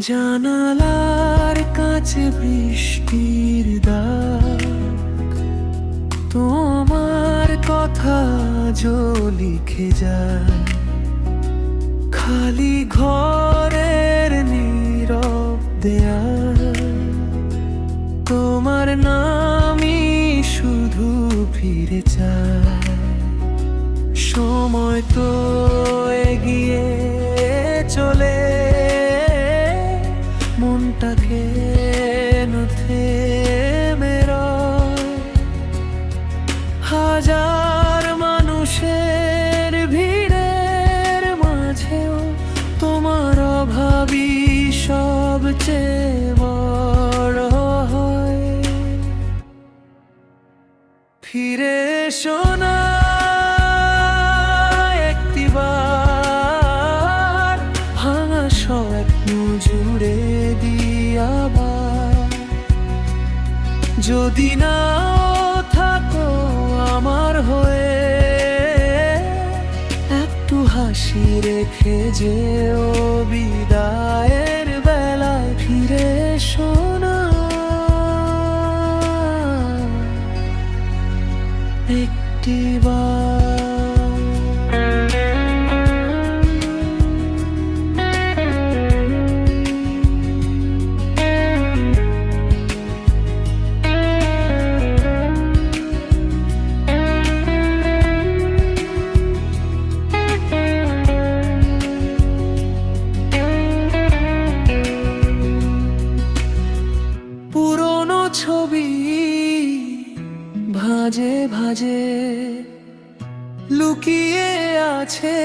জানালার কাছে বৃষ্টির দাগ, তোমার কথা যো লিখে যায় খালি ঘরের নীরব দেয়াল। তোমার নামই শুধু ফিরে চায়। সময় তো এগিয়ে চলে, মনটাকে থেমে রয়। হাজার মানুষের ভিড়ের মাঝেও তোমার অভাবই সবচেয়ে বড় হয়। ফিরে এসো না একটিবার, ভাঙা স্বপ্ন জুড়ে দিয়াবার। যদি নাও থাকো আমার হয়ে, একটু হাসি রেখে যেও বিদায়ের বেলায়। ফিরে এসো না একটিবার। পুরনো ছবি ভাজে ভাজে লুকিয়ে আছে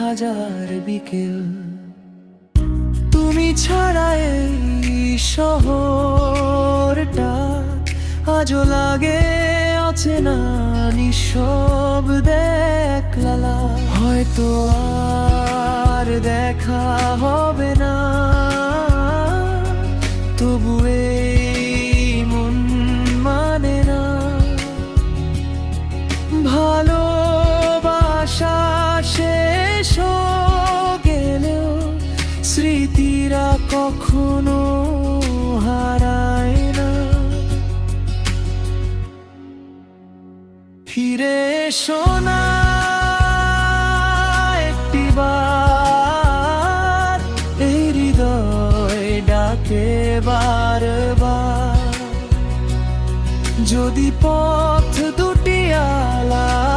হাজার বিকেল। তুমি ছাড়া এই শহরটা আজও লাগে অচেনা, নিঃশব্দে একলা। হয়তো আর দেখা হবে না, তবু এই মন মানে না। ভালোবাসা শেষ গেলেও স্মৃতিরা কখনো হারায় না। ফিরে এসো না একটিবার, এই হৃদয় ডাকে বারবার। যদি পথ দুটি আলাদা